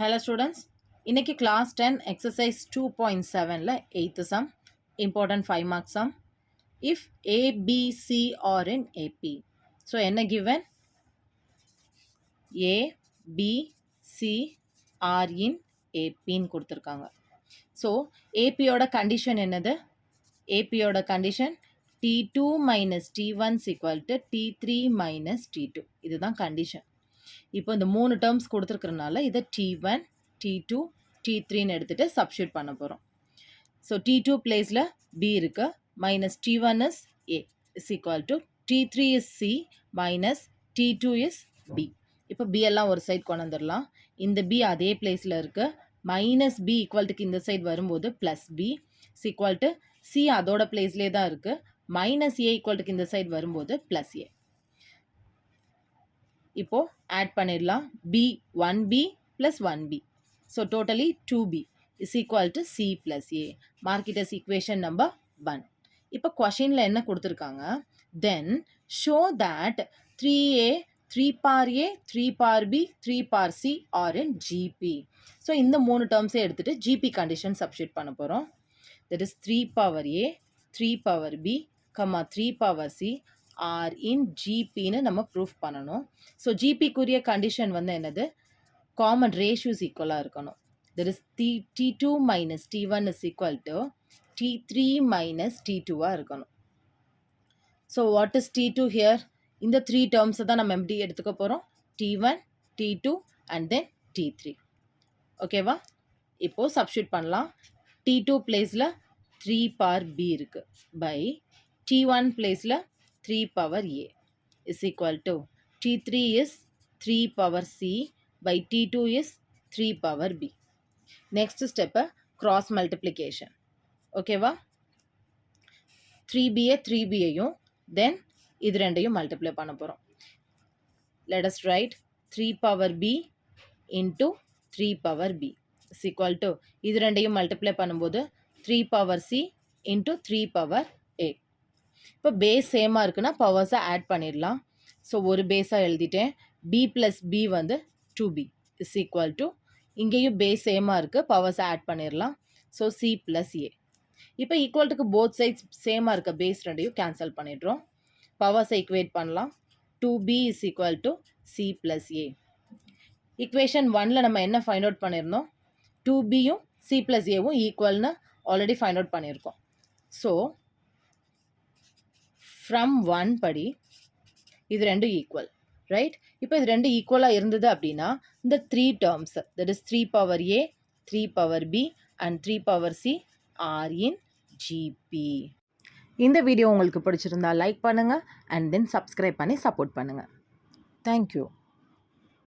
Hello students, இன்னைக்கு class 10 exercise 2.7ல 8th sum, important 5 mark sum. If A, B, C are in AP. So என்ன given? A, B, C are in AP ன்னு கொடுத்திருக்காங்க. So AP யோட condition என்னது? AP யோட condition T2 minus T1 is equal to T3 minus T2. இதுதான் condition. இப்போ இந்த மூணு டேர்ம்ஸ் கொடுத்துருக்கறனால இதை T1, T2, T3ன்னு எடுத்துகிட்டு சப்ஸ்டியூட் பண்ண போகிறோம். ஸோ T2 பிளேஸில் B இருக்கு, minus T1 is A is equal to T3 is C minus T2 is B. இப்போ B எல்லாம் ஒரு சைட் கொண்டு வந்துடலாம். இந்த B அதே பிளேஸில் இருக்கு, மைனஸ் B ஈக்குவல்ட்டுக்கு இந்த சைட் வரும்போது plus B is equal to C அதோட பிளேஸ்லேயே தான் இருக்குது, மைனஸ் A ஈக்குவல்ட்டுக்கு இந்த சைட் வரும்போது ப்ளஸ் A. இப்போ ஆட் பண்ணிடலாம், b 1b plus 1b, so totally 2b is equal to c plus a. mark it as equation number 1. இப்போ questionல என்ன கொடுத்திருக்காங்க, then show that 3a 3 power a 3 power b 3 power c are in gp. so இந்த மூணு terms எடுத்துட்டு gp condition substitute பண்ண போறோம். that is 3 power a 3 power b 3 power c R இன் ஜிபின்னு நம்ம proof பண்ணணும். ஸோ ஜிபிக்குரிய கண்டிஷன் வந்து என்னது, காமன் ரேஷியோஸ் ஈக்குவலாக இருக்கணும். That is T2 minus T1 is equal to T3 minus T2வாக இருக்கணும். So what is T2 here? இந்த த்ரீ டேர்ம்ஸை தான் நம்ம எப்படி எடுத்துக்க போகிறோம், T1, T2 and then T3. ஓகேவா? இப்போது சப்ஸ்டியூட் பண்ணலாம். T2 பிளேஸில் 3 பார் B இருக்குது, பை T1 பிளேஸில் 3 power A is equal to T3 is 3 power C by T2 is 3 power B. Next step cross multiplication. Okay va? 3B 3B ஐயும் then இது ரெண்டையும் multiply பண்ண போறோம். Let us write 3 power B into 3 power B is equal to இது ரெண்டையும் multiply பண்ணும்போது 3 power C into 3 power A. இப்போ base சேமாக இருக்குன்னா பவர்ஸை ஆட் பண்ணிடலாம். ஸோ ஒரு பேஸாக எழுதிட்டேன். b ப்ளஸ் b வந்து 2b இஸ் ஈக்குவல் டு, இங்கேயும் பேஸ் சேமாக இருக்குது, பவர்ஸை ஆட் பண்ணிடலாம். So c plus a. இப்போ ஈக்குவல்ட்டுக்கு போத் சைட்ஸ் சேமாக இருக்க பேஸ் ரெண்டையும் கேன்சல் பண்ணிடுறோம். பவர்ஸை ஈக்குவேட் பண்ணலாம். 2b is equal to c plus a. Equation 1ல் நம்ம என்ன ஃபைண்ட் அவுட் பண்ணியிருந்தோம், 2bயும் c ப்ளஸ் ஏவும் ஈக்குவல்னு ஆல்ரெடி ஃபைண்ட் அவுட் பண்ணியிருக்கோம். ஸோ ஃப்ரம் 1 படி இது ரெண்டும் ஈக்குவல், ரைட்? இப்போ இது ரெண்டும் ஈக்குவலாக இருந்தது அப்படின்னா இந்த three terms, that is 3 power A 3 power B and 3 power C are in GP. இந்த வீடியோ உங்களுக்கு பிடிச்சிருந்தா லைக் பண்ணுங்கள் அண்ட் தென் சப்ஸ்கிரைப் பண்ணி சப்போர்ட் பண்ணுங்கள். தேங்க்யூ.